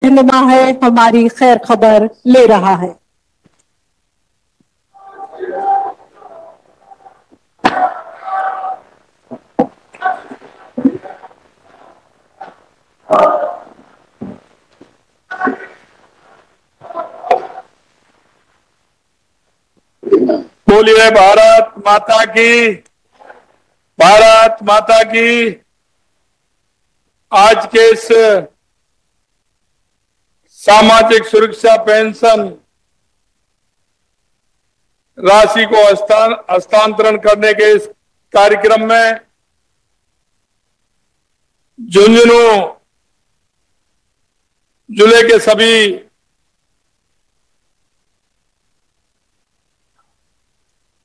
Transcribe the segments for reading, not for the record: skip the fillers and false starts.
रहनुमा है, हमारी खैर खबर ले रहा है। बोलिए भारत माता की, भारत माता की। आज के इस सामाजिक सुरक्षा पेंशन राशि को हस्तांतरण करने के इस कार्यक्रम में झुंझुनू जिले के सभी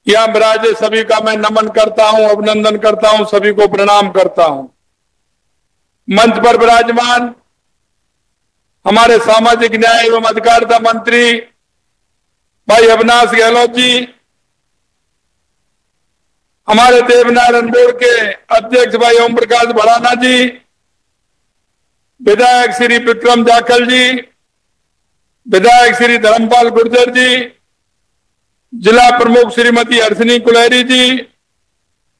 यहां विराजे सभी का मैं नमन करता हूं, अभिनंदन करता हूं, सभी को प्रणाम करता हूं। मंच पर विराजमान हमारे सामाजिक न्याय एवं अधिकारिता मंत्री भाई अविनाश गहलोत जी, हमारे देवनारायण बोर्ड के अध्यक्ष भाई ओम प्रकाश भड़ाना जी, विधायक श्री विक्रम जाखल जी, विधायक श्री धर्मपाल गुर्जर जी, जिला प्रमुख श्रीमती अर्शनी कुलहरी जी,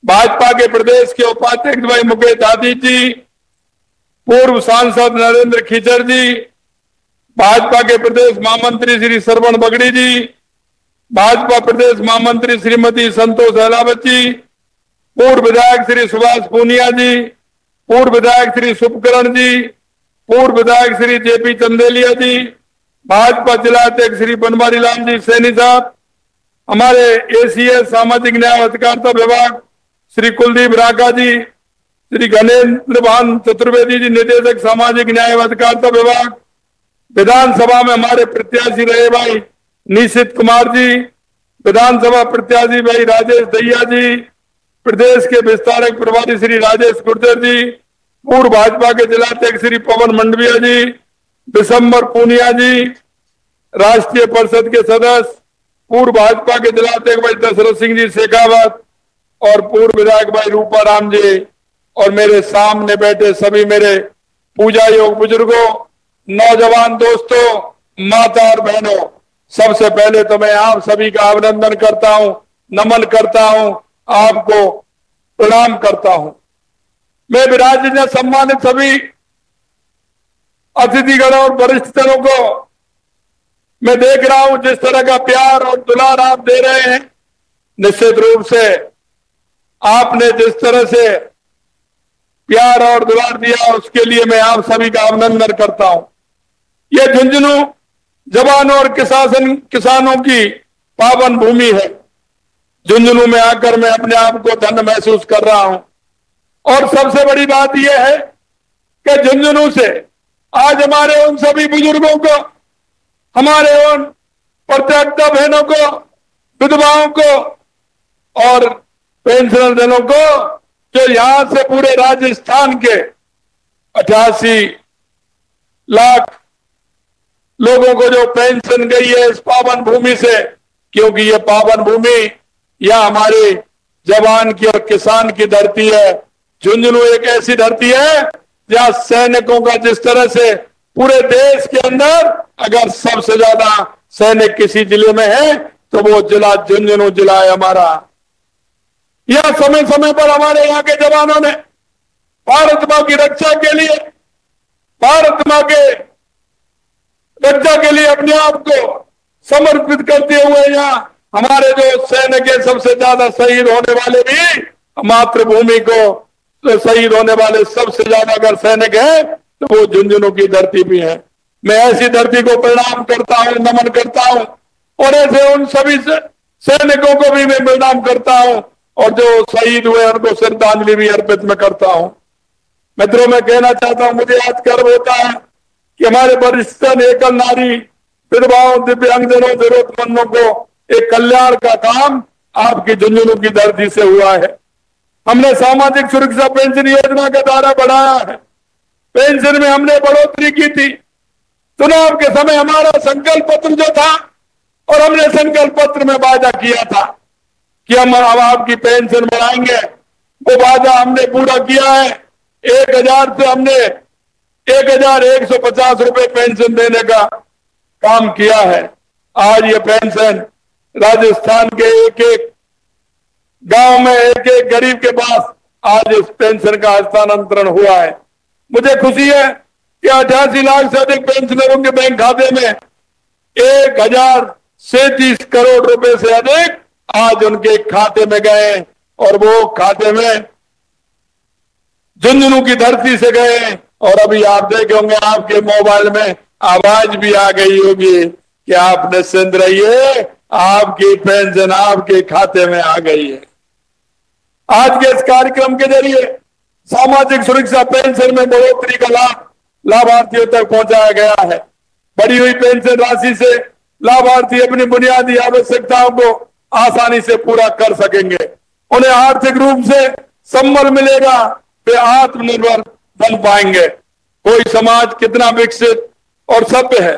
भाजपा के प्रदेश के उपाध्यक्ष भाई मुकेश आदित्य जी, पूर्व सांसद नरेंद्र खीचर जी, भाजपा के प्रदेश महामंत्री श्री श्रवण बगड़ी जी, भाजपा प्रदेश महामंत्री श्रीमती संतोष अहलावत जी, पूर्व विधायक श्री सुभाष पूनिया जी, पूर्व विधायक श्री शुभकरण जी, पूर्व विधायक श्री जेपी चंदेलिया जी, भाजपा जिला अध्यक्ष श्री बनवारी लाल जी सैनी साहब, हमारे एसीएस सामाजिक न्याय अधिकारिता विभाग श्री कुलदीप राका जी, श्री गणेन्द्र भान चतुर्वेदी जी, निदेशक सामाजिक न्याय अधिकारिता विभाग, विधानसभा में हमारे प्रत्याशी रहे भाई निशित कुमार जी, विधानसभा प्रत्याशी भाई राजेश दहिया जी, प्रदेश के विस्तारक प्रभारी श्री राजेश गुर्जर जी, पूर्व भाजपा के जिलाध्यक्ष श्री पवन मंडविया जी, दिसंबर पूनिया जी, राष्ट्रीय परिषद के सदस्य पूर्व भाजपा के जिलाध्यक्ष भाई दशरथ सिंह जी शेखावत और पूर्व विधायक भाई रूपाराम जी, और मेरे सामने बैठे सभी मेरे पूजा योग बुजुर्गों, नौजवान दोस्तों, माता और बहनों, सबसे पहले तो मैं आप सभी का अभिनंदन करता हूं, नमन करता हूं, आपको प्रणाम करता हूं। मैं विराजनीय सम्मानित सभी अतिथिगण और वरिष्ठजनों को मैं देख रहा हूं जिस तरह का प्यार और दुलार आप दे रहे हैं। निश्चित रूप से आपने जिस तरह से प्यार और दुलार दिया उसके लिए मैं आप सभी का अभिनंदन करता हूं। यह झुंझुनू जवानों और किसानों की पावन भूमि है। झुंझुनू में आकर मैं अपने आप को धन्य महसूस कर रहा हूं। और सबसे बड़ी बात यह है कि झुंझुनू से आज हमारे उन सभी बुजुर्गों को, हमारे उन प्रत्यक्ष बहनों को, विधवाओं को और पेंशनर जनों को जो यहां से पूरे राजस्थान के 88 लाख लोगों को जो पेंशन गई है इस पावन भूमि से, क्योंकि ये पावन भूमि यह हमारे जवान की और किसान की धरती है। झुंझुनू एक ऐसी धरती है जहां सैनिकों का जिस तरह से पूरे देश के अंदर अगर सबसे ज्यादा सैनिक किसी जिले में है तो वो जिला झुंझुनू जिला है हमारा। यह समय समय पर हमारे यहाँ के जवानों ने भारत मां की रक्षा के लिए, भारत मां के रक्षा के लिए अपने आप को समर्पित करते हुए यहाँ हमारे जो सैनिक है सबसे ज्यादा शहीद होने वाले भी मातृभूमि को शहीद होने वाले सबसे ज्यादा अगर सैनिक है तो वो झुंझुनू की धरती भी है। मैं ऐसी धरती को प्रणाम करता हूं, नमन करता हूं और ऐसे उन सभी सैनिकों को भी मैं प्रणाम करता हूं और जो शहीद हुए उनको श्रद्धांजलि भी अर्पित मैं करता हूं। मित्रों, मैं कहना चाहता हूं, मुझे आज गर्व होता है कि हमारे वरिष्ठ एकल नारी, विधवाओं, दिव्यांगजनों, जरूरतमंदों को एक कल्याण का काम आपकी झुंझुनू की धरती से हुआ है। हमने सामाजिक सुरक्षा पेंशन योजना का दायरा बढ़ाया है। पेंशन में हमने बढ़ोतरी की थी। चुनाव के समय हमारा संकल्प पत्र जो था और हमने संकल्प पत्र में वादा किया था कि हम आपकी पेंशन बढ़ाएंगे, वो वादा हमने पूरा किया है। 1000 से हमने 1150 रुपए पेंशन देने का काम किया है। आज ये पेंशन राजस्थान के एक एक गांव में, एक एक गरीब के पास आज इस पेंशन का हस्तांतरण हुआ है। मुझे खुशी है कि 88 लाख से अधिक पेंशनरों के बैंक खाते में 1037 करोड़ रुपए से अधिक आज उनके खाते में गए और वो खाते में झुंझुनू की धरती से गए। और अभी आप देखे होंगे आपके मोबाइल में आवाज भी आ गई होगी कि आप निश्चिंत रहिए, आपकी पेंशन आपके खाते में आ गई है। आज के इस कार्यक्रम के जरिए सामाजिक सुरक्षा पेंशन में बढ़ोतरी का लाभ लाभार्थियों तक पहुंचाया गया है। बढ़ी हुई पेंशन राशि से लाभार्थी अपनी बुनियादी आवश्यकताओं को आसानी से पूरा कर सकेंगे। उन्हें आर्थिक रूप से संबल मिलेगा, वे आत्मनिर्भर बन पाएंगे। कोई समाज कितना विकसित और सभ्य है,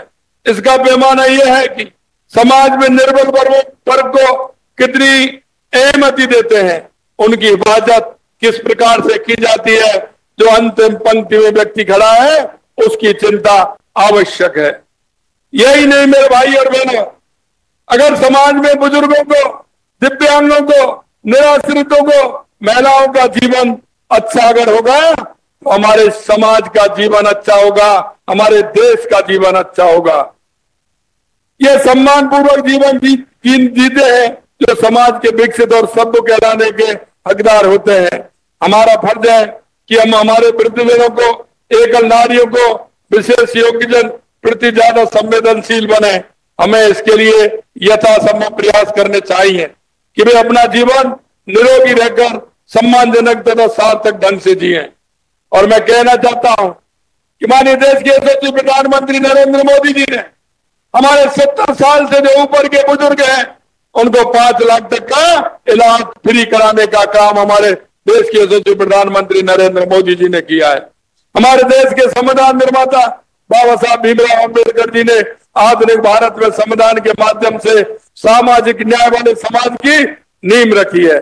इसका पैमाना यह है कि समाज में निर्बल वर्ग को कितनी अहमियत देते हैं, उनकी हिफाजत किस प्रकार से की जाती है। जो अंतिम पंक्ति में व्यक्ति खड़ा है उसकी चिंता आवश्यक है। यही नहीं मेरे भाई और बहनों, अगर समाज में बुजुर्गों को, दिव्यांगों को, निराश्रितों को, महिलाओं का जीवन अच्छा अगर होगा तो हमारे समाज का जीवन अच्छा होगा, हमारे देश का जीवन अच्छा होगा। ये सम्मान पूर्वक जीवन जीते हैं जो समाज के विकसित और सभ्य कहलाने के हकदार होते हैं। हमारा फर्ज है कि हम हमारे वृद्धजनों को, एकल नारियों को, विशेष योग्यजन प्रति ज्यादा संवेदनशील बने। हमें इसके लिए यथासंभव प्रयास करने चाहिए कि वे अपना जीवन निरोगी रहकर सम्मानजनक तथा सार्थक ढंग से जिए। और मैं कहना चाहता हूं कि माननीय देश के यशस्वी प्रधानमंत्री नरेंद्र मोदी जी ने हमारे 70 साल से जो ऊपर के बुजुर्ग हैं उनको 5 लाख तक का इलाज फ्री कराने का काम हमारे देश के यशस्वी प्रधानमंत्री नरेंद्र मोदी जी ने किया है। हमारे देश के संविधान निर्माता बाबा साहब भीमराव अम्बेडकर जी ने आधुनिक भारत में संविधान के माध्यम से सामाजिक न्याय वाले समाज की नींव रखी है।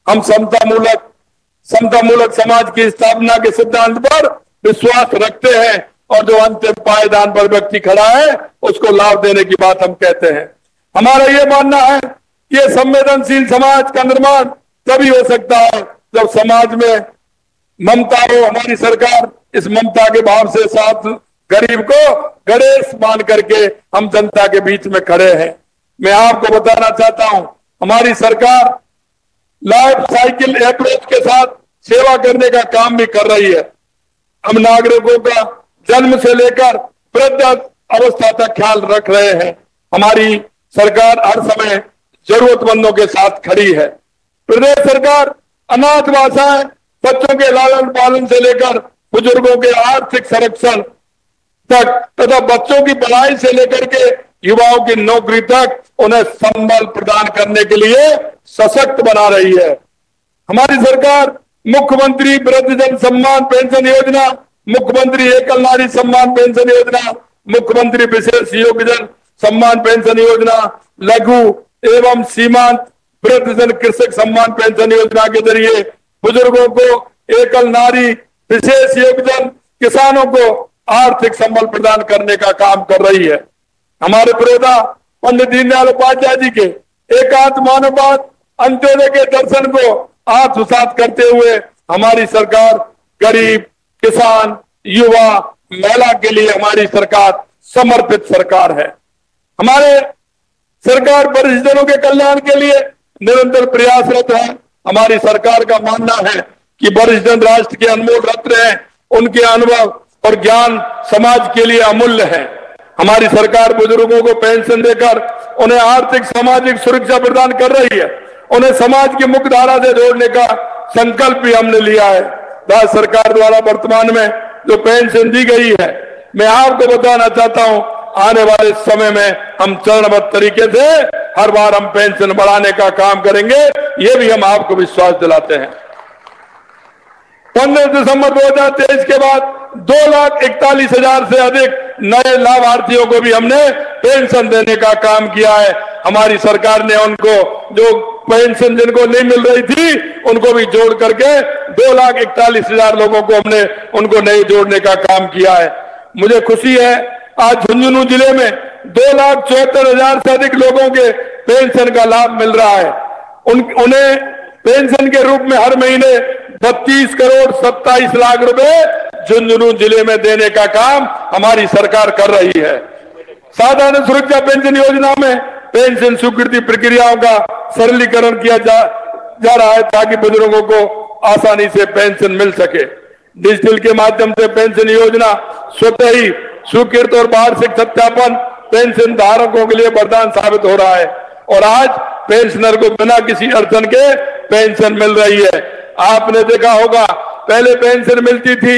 हम समता मूलक समाज की स्थापना के सिद्धांत पर विश्वास रखते हैं और जो अंतिम पायदान पर व्यक्ति खड़ा है उसको लाभ देने की बात हम कहते हैं। हमारा ये मानना है कि ये संवेदनशील समाज का निर्माण तभी हो सकता है जब समाज में ममता हो। हमारी सरकार इस ममता के भाव से साथ गरीब को गणेश मान करके हम जनता के बीच में खड़े हैं। मैं आपको बताना चाहता हूं, हमारी सरकार लाइफ साइकिल अप्रोच के साथ सेवा करने का काम भी कर रही है। हम नागरिकों का जन्म से लेकर वृद्ध अवस्था तक ख्याल रख रहे हैं। हमारी सरकार हर समय जरूरतमंदों के साथ खड़ी है। प्रदेश सरकार अनाथ भाषाएं, बच्चों के लालन पालन से लेकर बुजुर्गों के आर्थिक संरक्षण तक तथा बच्चों की पढ़ाई से लेकर के युवाओं की नौकरी तक उन्हें संबल प्रदान करने के लिए सशक्त बना रही है। हमारी सरकार मुख्यमंत्री वृद्धजन सम्मान पेंशन योजना, मुख्यमंत्री एकल नारी सम्मान पेंशन योजना, मुख्यमंत्री विशेष योग्यजन सम्मान पेंशन योजना, लघु एवं सीमांत वृद्धजन कृषक सम्मान पेंशन योजना के जरिए बुजुर्गों को, एकल नारी, विशेष योग्यजन किसानों को आर्थिक संबल प्रदान करने का काम कर रही है। हमारे प्रियता पंडित दीनदयाल उपाध्याय जी के एकात्म मानववाद अंत्योदय के दर्शन को आत्मसात करते हुए हमारी सरकार गरीब, किसान, युवा, महिला के लिए हमारी सरकार समर्पित सरकार है। हमारे सरकार वरिष्ठजनों के कल्याण के लिए निरंतर प्रयासरत है। हमारी सरकार का मानना है कि वरिष्ठजन राष्ट्र के अनमोल रत्न हैं, उनके अनुभव और ज्ञान समाज के लिए अमूल्य है। हमारी सरकार बुजुर्गों को पेंशन देकर उन्हें आर्थिक सामाजिक सुरक्षा प्रदान कर रही है। उन्हें समाज की मुख्य धारा से जोड़ने का संकल्प भी हमने लिया है। राज्य सरकार द्वारा वर्तमान में जो पेंशन दी गई है, मैं आपको बताना चाहता हूं, आने वाले समय में हम चरणबद्ध तरीके से हर बार हम पेंशन बढ़ाने का काम करेंगे, ये भी हम आपको विश्वास दिलाते हैं। 15 दिसंबर 2023 के बाद 2,41,000 से अधिक नए लाभार्थियों को भी हमने पेंशन देने का काम किया है। हमारी सरकार ने उनको जो पेंशन जिनको नहीं मिल रही थी उनको भी जोड़ करके 2,41,000 लोगों को हमने उनको नए जोड़ने का काम किया है। मुझे खुशी है आज झुंझुनू जिले में 2,74,000 से अधिक लोगों के पेंशन का लाभ मिल रहा है। उन्हें पेंशन के रूप में हर महीने 32 करोड़ 27 लाख रुपए झुंझुनू जिले में देने का काम हमारी सरकार कर रही है। साधारण सुरक्षा पेंशन योजना में पेंशन स्वीकृति प्रक्रियाओं का सरलीकरण किया जा रहा है ताकि बुजुर्गों को आसानी से पेंशन मिल सके। डिजिटल के माध्यम से पेंशन योजना स्वतः ही स्वीकृत और वार्षिक सत्यापन पेंशन धारकों के लिए वरदान साबित हो रहा है और आज पेंशनर को बिना किसी अड़चन के पेंशन मिल रही है। आपने देखा होगा पहले पेंशन मिलती थी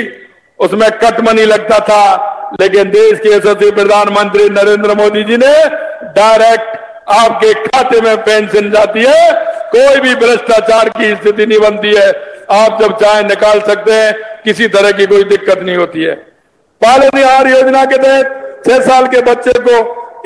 उसमें कट मनी लगता था, लेकिन देश के यशस्वी प्रधानमंत्री नरेंद्र मोदी जी ने डायरेक्ट आपके खाते में पेंशन जाती है, कोई भी भ्रष्टाचार की स्थिति नहीं बनती है, आप जब चाहे निकाल सकते हैं, किसी तरह की कोई दिक्कत नहीं होती है। पालनहार योजना के तहत 6 साल के बच्चे को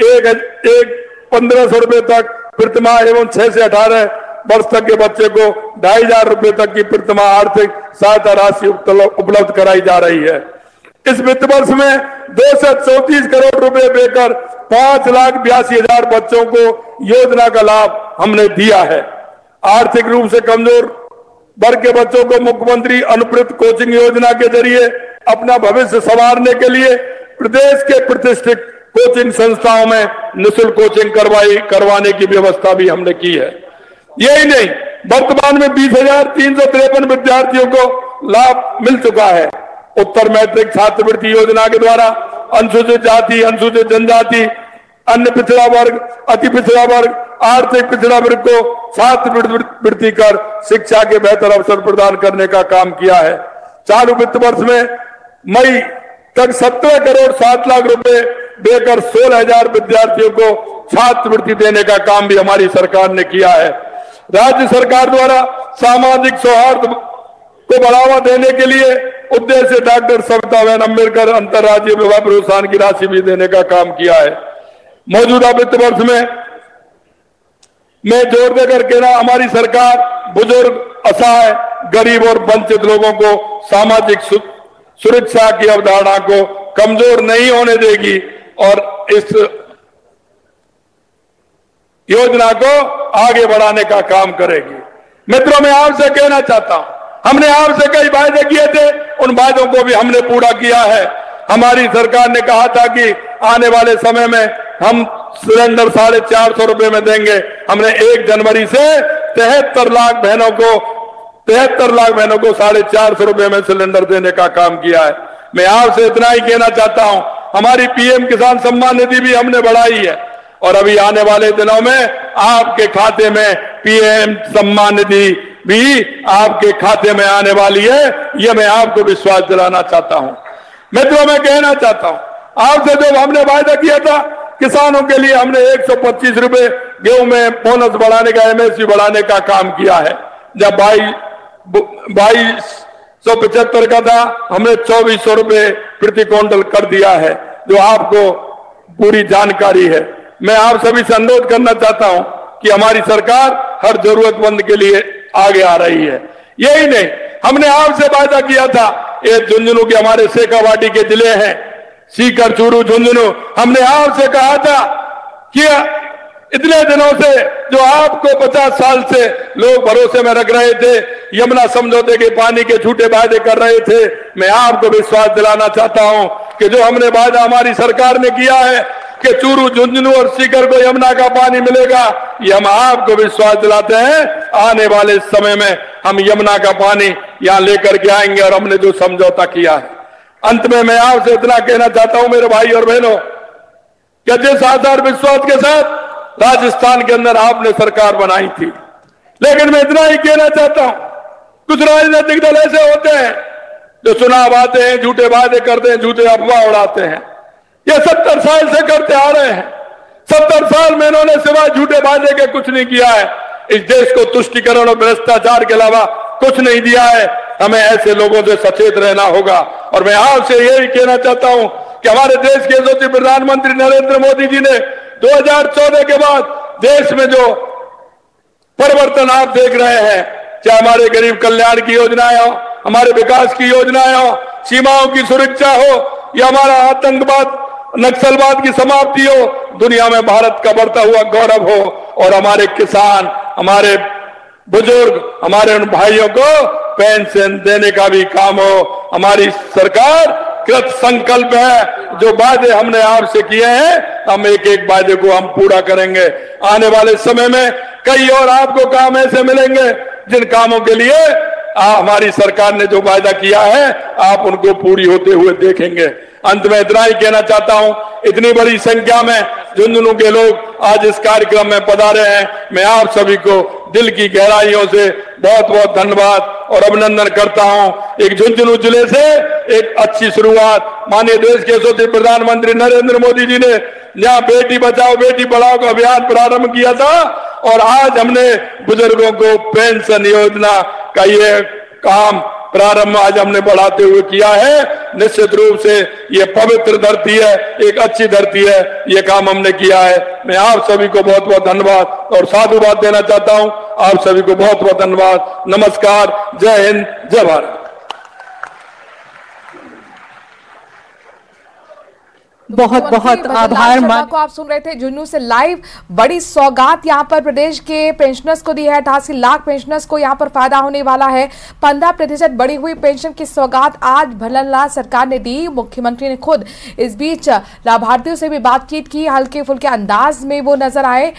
एक 1,500 रुपए तक प्रतिमाह एवं 6 से 18 वर्ष तक के बच्चे को 2,500 रुपए तक की प्रतिमाह आर्थिक सहायता राशि उपलब्ध कराई जा रही है। इस वित्त वर्ष में 234 करोड़ रुपए देकर 5,82,000 बच्चों को योजना का लाभ हमने दिया है। आर्थिक रूप से कमजोर वर्ग के बच्चों को मुख्यमंत्री अनुप्रयुक्त कोचिंग योजना के जरिए अपना भविष्य संवारने के लिए प्रदेश के प्रतिष्ठित कोचिंग संस्थाओं में निःशुल्क कोचिंग करवाने की व्यवस्था भी हमने की है। यही नहीं, वर्तमान में 20,353 विद्यार्थियों को लाभ मिल चुका है। उत्तर मैट्रिक छात्रवृत्ति योजना के द्वारा अनुसूचित जाति, अनुसूचित जनजाति, अन्य पिछड़ा वर्ग, अति पिछड़ा वर्ग, आर्थिक पिछड़ा वर्ग को छात्रवृत्ति कर शिक्षा के बेहतर अवसर प्रदान करने का काम किया है। चालू वित्त वर्ष में मई तक 17 करोड़ 7 लाख रुपए देकर 16,000 विद्यार्थियों को छात्रवृत्ति देने का काम भी हमारी सरकार ने किया है। राज्य सरकार द्वारा सामाजिक सौहार्द को बढ़ावा देने के लिए उद्देश्य डॉक्टर सविताबेन अम्बेडकर अंतर्राज्यीय विवाह प्रोत्साहन की राशि भी देने का काम किया है। मौजूदा वित्त वर्ष में मैं जोर देकर कहना, हमारी सरकार बुजुर्ग, असहाय, गरीब और वंचित लोगों को सामाजिक सुरक्षा की अवधारणा को कमजोर नहीं होने देगी और इस योजना को आगे बढ़ाने का काम करेगी। मित्रों, मैं आपसे कहना चाहता हूं, हमने आपसे कई वायदे किए थे, उन वायदों को भी हमने पूरा किया है। हमारी सरकार ने कहा था कि आने वाले समय में हम सिलेंडर 450 रुपए में देंगे। हमने 1 जनवरी से 73 लाख बहनों को 450 रुपए में सिलेंडर देने का काम किया है। मैं आपसे इतना ही कहना चाहता हूं, हमारी पीएम किसान सम्मान निधि भी हमने बढ़ाई है और अभी आने वाले दिनों में आपके खाते में पीएम सम्मान निधि भी आपके खाते में आने वाली है, यह मैं आपको विश्वास दिलाना चाहता हूं। मित्रों, मैं कहना चाहता हूं, आपसे जब हमने वायदा किया था किसानों के लिए, हमने 125 रुपए गेहूं में बोनस बढ़ाने का, एमएसपी बढ़ाने का काम किया है। जब 2275 का था, हमने 2400 रुपए प्रति क्विंटल कर दिया है, जो आपको पूरी जानकारी है। मैं आप सभी से अनुरोध करना चाहता हूं कि हमारी सरकार हर जरूरतमंद के लिए आगे आ रही है। यही नहीं, हमने आपसे वायदा किया था, ये झुंझुनू के हमारे शेखावाटी के जिले हैं, सीकर, चूरू, झुंझुनू, हमने आपसे कहा था कि इतने दिनों से जो आपको 50 साल से लोग भरोसे में रख रहे थे, यमुना समझौते के पानी के झूठे वायदे कर रहे थे, मैं आपको विश्वास दिलाना चाहता हूं कि जो हमने वायदा हमारी सरकार ने किया है कि चूरू, झुंझुनू और सीकर को यमुना का पानी मिलेगा, ये हम आपको विश्वास दिलाते हैं। आने वाले समय में हम यमुना का पानी यहां लेकर के आएंगे और हमने जो समझौता किया है। अंत में मैं आपसे इतना कहना चाहता हूं मेरे भाई और बहनों, कि जिस आधार विश्वास के साथ राजस्थान के अंदर आपने सरकार बनाई थी, लेकिन मैं इतना ही कहना चाहता हूं, कुछ राजनीतिक दल ऐसे होते हैं जो चुनाव आते हैं, झूठे वादे करते हैं, झूठे अफवाह उड़ाते हैं। ये 70 साल से करते आ रहे हैं। 70 साल में इन्होंने सिवाय झूठे वादे के कुछ नहीं किया है। इस देश को तुष्टिकरण और भ्रष्टाचार के अलावा कुछ नहीं दिया है। हमें ऐसे लोगों से सचेत रहना होगा। और मैं आपसे यही कहना चाहता हूं कि हमारे देश के यशस्वी प्रधानमंत्री नरेंद्र मोदी जी ने 2014 के बाद देश में जो परिवर्तन आप देख रहे हैं, चाहे हमारे गरीब कल्याण की योजनाएं हो, हमारे विकास की योजनाएं हो, सीमाओं की सुरक्षा हो या हमारा आतंकवाद नक्सलवाद की समाप्ति हो, दुनिया में भारत का बढ़ता हुआ गौरव हो और हमारे किसान, हमारे बुजुर्ग, हमारे उन भाइयों को पेंशन देने का भी काम हो। हमारी सरकार कृत संकल्प है। जो वादे हमने आपसे किए हैं, हम एक एक वादे को हम पूरा करेंगे। आने वाले समय में कई और आपको काम ऐसे मिलेंगे जिन कामों के लिए हमारी सरकार ने जो वायदा किया है, आप उनको पूरी होते हुए देखेंगे। अंत में इतना ही कहना चाहता हूं, इतनी बड़ी संख्या में झुंझुनू के लोग आज इस कार्यक्रम में पधारे हैं। मैं आप सभी को दिल की गहराइयों से बहुत बहुत धन्यवाद और अभिनंदन करता हूं। एक झुंझुनू जिले से एक अच्छी शुरुआत माननीय देश के यशस्वी प्रधानमंत्री नरेंद्र मोदी जी ने यहाँ बेटी बचाओ बेटी पढ़ाओ का अभियान प्रारंभ किया था और आज हमने बुजुर्गों को पेंशन योजना का ये काम प्रारंभ आज हमने बढ़ाते हुए किया है। निश्चित रूप से ये पवित्र धरती है, एक अच्छी धरती है, ये काम हमने किया है। मैं आप सभी को बहुत बहुत धन्यवाद और साधुवाद देना चाहता हूं। आप सभी को बहुत बहुत धन्यवाद। नमस्कार, जय हिंद, जय भारत। बहुत बहुत आभार। को आप सुन रहे थे झुंझुनू से लाइव। बड़ी सौगात यहां पर प्रदेश के पेंशनर्स को दी है। 88 लाख पेंशनर्स को यहां पर फायदा होने वाला है। 15% बढ़ी हुई पेंशन की सौगात आज भल्लाल सरकार ने दी। मुख्यमंत्री ने खुद इस बीच लाभार्थियों से भी बातचीत की। हल्के फुल्के अंदाज में वो नजर आए।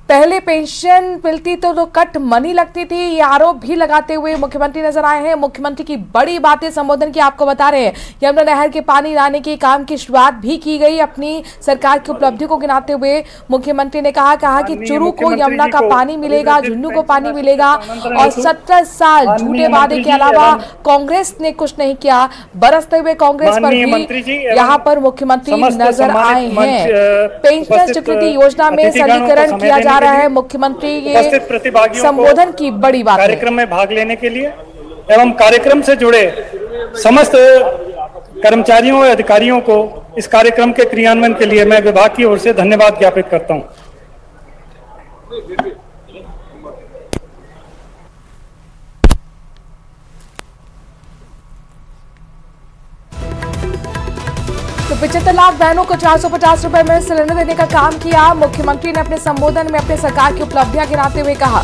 पहले पेंशन मिलती तो कट मनी लगती थी, ये आरोप भी लगाते हुए मुख्यमंत्री नजर आए हैं। मुख्यमंत्री की बड़ी बातें संबोधन की आपको बता रहे हैं। यमुना नहर के पानी लाने के काम की शुरुआत भी की गई। अपनी सरकार की उपलब्धियों को गिनाते हुए मुख्यमंत्री ने कहा कि चुरू को यमुना का पानी मिलेगा, झुंझुनू को पानी मिलेगा और 17 साल झूठे वादे के अलावा कांग्रेस ने कुछ नहीं किया। बरसते हुए कांग्रेस पर भी यहाँ पर मुख्यमंत्री नजर आए हैं। पेंशन स्वीकृति योजना में सरलीकरण किया जा रहा है। मुख्यमंत्री ये संबोधन की बड़ी बात है। कार्यक्रम में भाग लेने के लिए एवं कार्यक्रम से जुड़े समस्त कर्मचारियों और अधिकारियों को इस कार्यक्रम के क्रियान्वयन के लिए मैं विभाग की ओर से धन्यवाद ज्ञापित करता हूं। तो 75 लाख बहनों को 450 रुपए में सिलेंडर देने का काम किया। मुख्यमंत्री ने अपने संबोधन में अपने सरकार की उपलब्धियां गिनाते हुए कहा